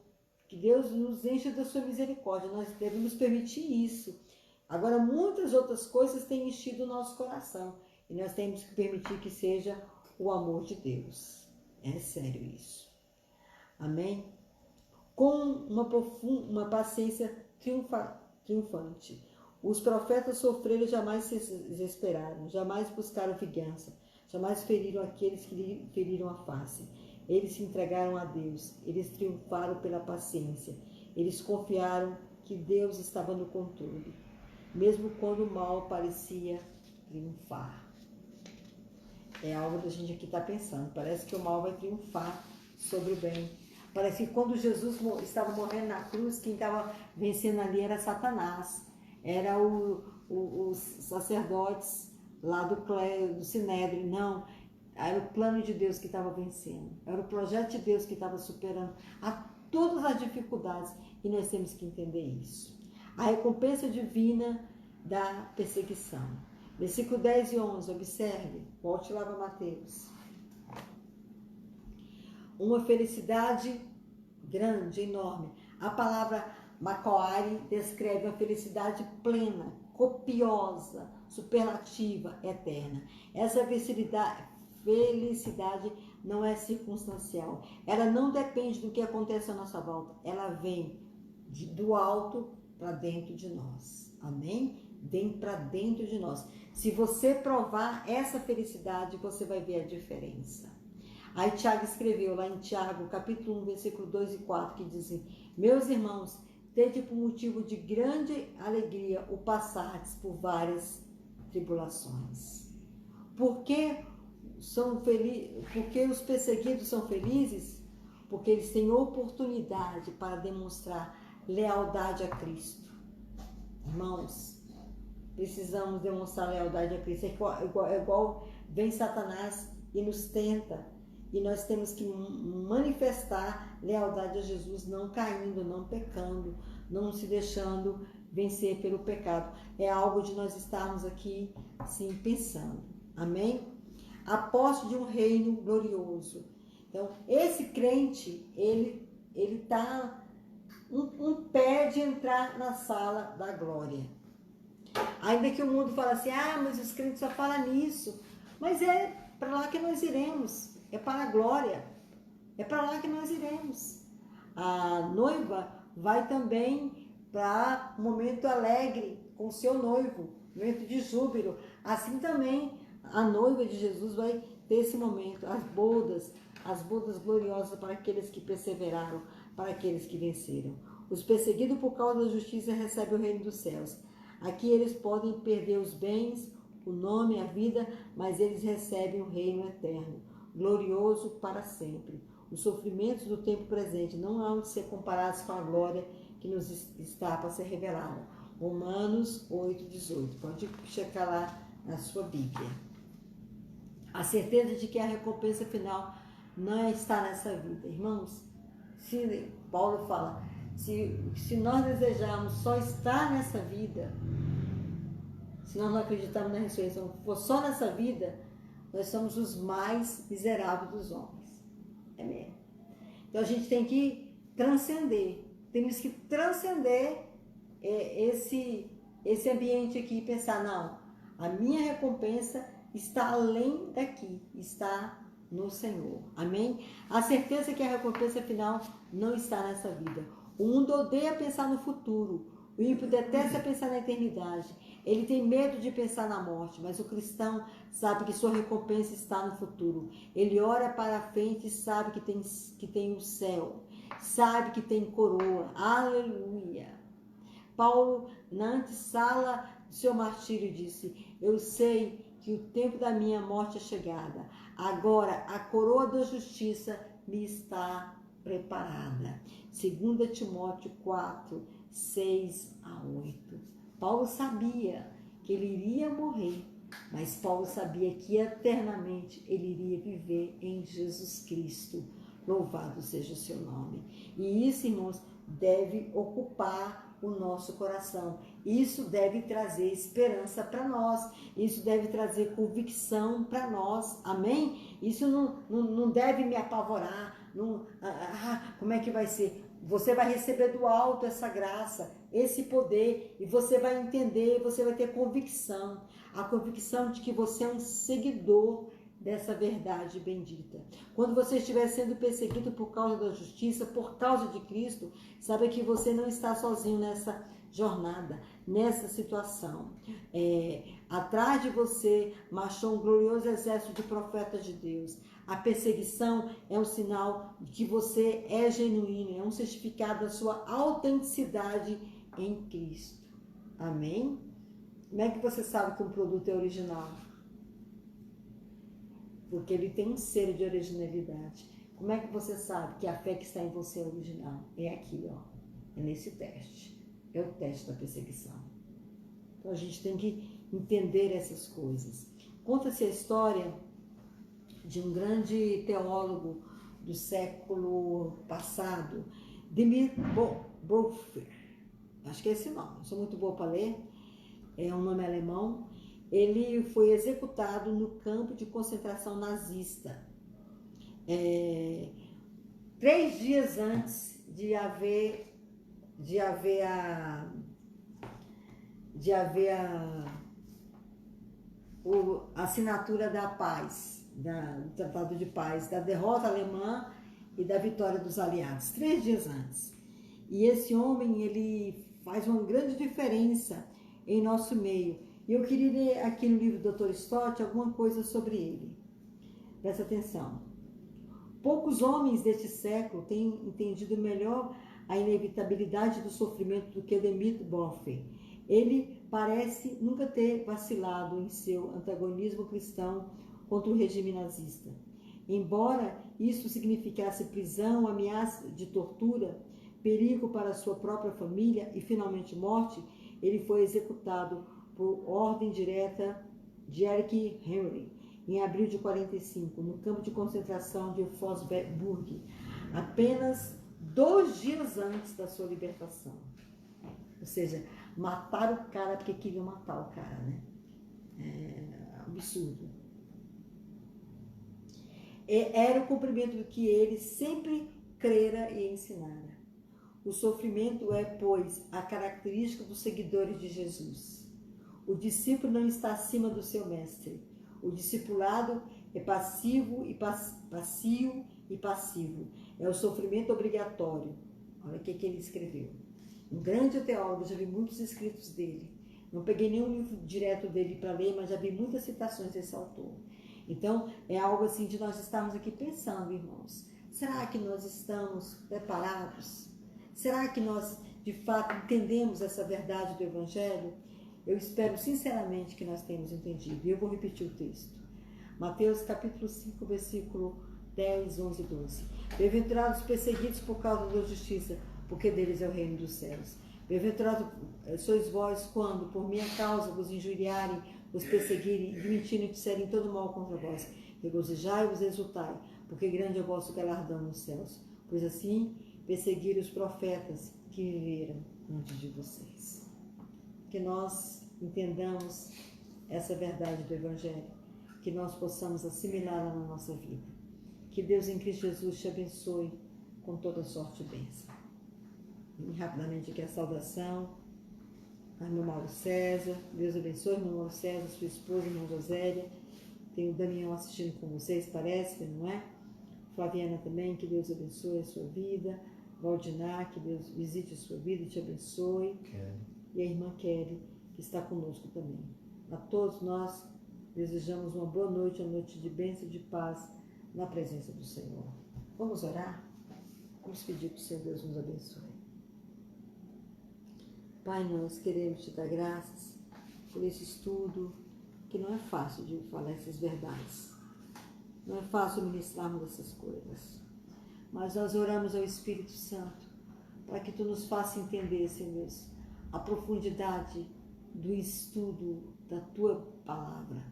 que Deus nos encha da sua misericórdia. Nós devemos permitir isso. Agora, muitas outras coisas têm enchido o nosso coração e nós temos que permitir que seja o amor de Deus. É sério isso. Amém? Com uma paciência triunfante. Os profetas sofreram e jamais se desesperaram, jamais buscaram vingança, jamais feriram aqueles que lhe feriram a face. Eles se entregaram a Deus, eles triunfaram pela paciência, eles confiaram que Deus estava no controle, mesmo quando o mal parecia triunfar. É algo que a gente aqui está pensando, parece que o mal vai triunfar sobre o bem. Parece que quando Jesus estava morrendo na cruz, quem estava vencendo ali era Satanás. Era os sacerdotes lá do Sinédrio. Não, era o plano de Deus que estava vencendo. Era o projeto de Deus que estava superando todas as dificuldades. E nós temos que entender isso. A recompensa divina da perseguição. Versículo 10 e 11, observe. Volte lá para Mateus. Uma felicidade grande, enorme. A palavra Macoari descreve uma felicidade plena, copiosa, superlativa, eterna. Essa felicidade não é circunstancial. Ela não depende do que acontece à nossa volta. Ela vem do alto para dentro de nós. Amém? vem para dentro de nós. Se você provar essa felicidade, você vai ver a diferença. Aí Tiago escreveu lá em Tiago, capítulo 1, versículo 2 e 4, que dizem: meus irmãos, tende por motivo de grande alegria o passardes por várias tribulações. Porque os perseguidos são felizes? Porque eles têm oportunidade para demonstrar lealdade a Cristo. Irmãos, precisamos demonstrar lealdade a Cristo. É igual vem Satanás e nos tenta. E nós temos que manifestar lealdade a Jesus, não caindo, não pecando, não se deixando vencer pelo pecado. É algo de nós estarmos aqui, sim, pensando. Amém? A posse de um reino glorioso. Então, esse crente, ele está um pé de entrar na sala da glória. Ainda que o mundo fale assim, mas os crentes só falam nisso. Mas é para lá que nós iremos. É para a glória. É para lá que nós iremos. A noiva vai também para um momento alegre com o seu noivo, momento de júbilo. Assim também a noiva de Jesus vai ter esse momento, as bodas gloriosas para aqueles que perseveraram, para aqueles que venceram. Os perseguidos por causa da justiça recebem o reino dos céus. Aqui eles podem perder os bens, o nome, a vida, mas eles recebem o reino eterno, glorioso para sempre. Os sofrimentos do tempo presente não hão de ser comparados com a glória que nos está para ser revelada. Romanos 8:18. Pode checar lá na sua Bíblia. A certeza de que a recompensa final não está nessa vida. Irmãos, Paulo fala, se nós desejarmos só estar nessa vida, se nós não acreditarmos na ressurreição, for só nessa vida, nós somos os mais miseráveis dos homens. É mesmo. Então a gente tem que transcender. Temos que transcender esse ambiente aqui e pensar, não, a minha recompensa está além daqui, está no Senhor. Amém? A certeza que a recompensa final não está nessa vida. O mundo odeia pensar no futuro. O ímpio detesta pensar na eternidade. Ele tem medo de pensar na morte, mas o cristão sabe que sua recompensa está no futuro. Ele olha para a frente e sabe que tem o céu. Sabe que tem coroa. Aleluia! Paulo, na antessala do seu martírio, disse: eu sei que o tempo da minha morte é chegada. Agora a coroa da justiça me está preparada. 2 Timóteo 4, 6-8. Paulo sabia que ele iria morrer, mas Paulo sabia que eternamente ele iria viver em Jesus Cristo. Louvado seja o seu nome. E isso, irmãos, deve ocupar o nosso coração. Isso deve trazer esperança para nós. Isso deve trazer convicção para nós. Amém? Isso não deve me apavorar. Como é que vai ser? Você vai receber do alto essa graça, esse poder, e você vai entender, você vai ter convicção. A convicção de que você é um seguidor dessa verdade bendita. Quando você estiver sendo perseguido por causa da justiça, por causa de Cristo, saiba que você não está sozinho nessa jornada, nessa situação. Atrás de você marchou um glorioso exército de profetas de Deus. A perseguição é um sinal de que você é genuíno, é um certificado da sua autenticidade em Cristo. Amém? Como é que você sabe que um produto é original? Porque ele tem um selo de originalidade. Como é que você sabe que a fé que está em você é original? É aqui, ó. É nesse teste. É o teste da perseguição. Então a gente tem que entender essas coisas. Conta-se a história de um grande teólogo do século passado, Dmitri Bonhoeffer. Acho que é esse nome. Não sou muito boa para ler. É um nome alemão. Ele foi executado no campo de concentração nazista. 3 dias antes de haver a assinatura da paz, do Tratado de Paz, da derrota alemã e da vitória dos aliados. 3 dias antes. E esse homem, ele faz uma grande diferença. em nosso meio. E eu queria ler aqui no livro do Dr. Stott alguma coisa sobre ele. Presta atenção. Poucos homens deste século têm entendido melhor a inevitabilidade do sofrimento do que Dietrich Bonhoeffer. Ele parece nunca ter vacilado em seu antagonismo cristão contra o regime nazista. Embora isso significasse prisão, ameaça de tortura, perigo para sua própria família e finalmente morte, ele foi executado por ordem direta de Erich Henry em abril de 45, no campo de concentração de Flossenbürg, apenas 2 dias antes da sua libertação. Ou seja, mataram o cara porque queriam matar o cara, né? É absurdo. Era o cumprimento do que ele sempre crera e ensinara. O sofrimento é, pois, a característica dos seguidores de Jesus. O discípulo não está acima do seu mestre. O discipulado é passivo e passivo. É o sofrimento obrigatório. Olha o que ele escreveu. Um grande teólogo, já vi muitos escritos dele. Não peguei nenhum livro direto dele para ler, mas já vi muitas citações desse autor. Então, é algo assim de nós estarmos aqui pensando, irmãos. Será que nós estamos preparados? Será que nós, de fato, entendemos essa verdade do Evangelho? Eu espero sinceramente que nós tenhamos entendido. E eu vou repetir o texto. Mateus capítulo 5, versículo 10, 11 e 12. Bem-aventurados os perseguidos por causa da justiça, porque deles é o reino dos céus. Bem-aventurados sois vós quando, por minha causa, vos injuriarem, vos perseguirem, e mentirem e disserem todo mal contra vós. Regozijai-vos e exultai, porque grande é o vosso galardão nos céus. Pois assim perseguiram os profetas que viveram antes de vocês. Que nós entendamos essa verdade do Evangelho, que nós possamos assimilá-la na nossa vida. Que Deus em Cristo Jesus te abençoe com toda sorte e bênção. E rapidamente aqui a saudação ao irmão Mauro César. Deus abençoe, irmão Mauro César, sua esposa, irmã Josélia. Tem o Damião assistindo com vocês, parece, não é? Flaviana também, que Deus abençoe a sua vida. Valdinar, que Deus visite a sua vida e te abençoe. E a irmã Kelly, que está conosco também. A todos nós desejamos uma boa noite, uma noite de bênção e de paz na presença do Senhor. Vamos orar? Vamos pedir que o Senhor Deus nos abençoe. Pai, nós queremos te dar graças por esse estudo, que não é fácil de falar essas verdades. Não é fácil ministrarmos essas coisas. Mas nós oramos ao Espírito Santo para que tu nos faça entender, Senhor Deus, a profundidade do estudo da tua palavra,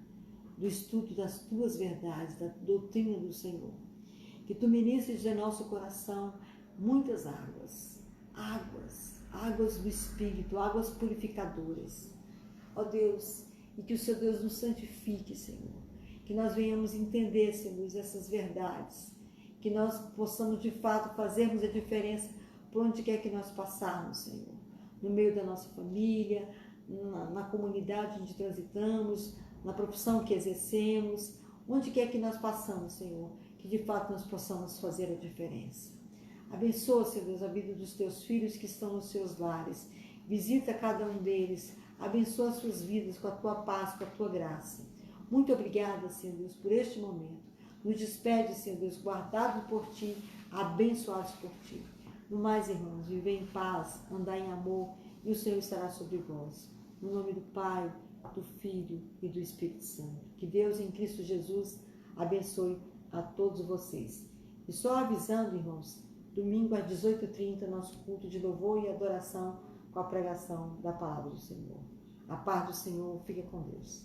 do estudo das tuas verdades, da doutrina do Senhor. Que tu ministres em nosso coração muitas águas do Espírito, águas purificadoras. Ó Deus, e que o Senhor Deus nos santifique, Senhor. Que nós venhamos entender, Senhor, essas verdades. Que nós possamos, de fato, fazermos a diferença por onde quer que nós passarmos, Senhor. No meio da nossa família, na comunidade onde transitamos, na profissão que exercemos, onde quer que nós passamos, Senhor, que de fato nós possamos fazer a diferença. Abençoa, Senhor Deus, a vida dos teus filhos que estão nos seus lares. Visita cada um deles. Abençoa as suas vidas com a tua paz, com a tua graça. Muito obrigada, Senhor Deus, por este momento. Nos despede, Senhor Deus, guardados por ti, abençoados por ti. No mais, irmãos, viver em paz, andar em amor, e o Senhor estará sobre vós. No nome do Pai, do Filho e do Espírito Santo. Que Deus em Cristo Jesus abençoe a todos vocês. E só avisando, irmãos, domingo às 18h30, nosso culto de louvor e adoração com a pregação da palavra do Senhor. A paz do Senhor, fique com Deus.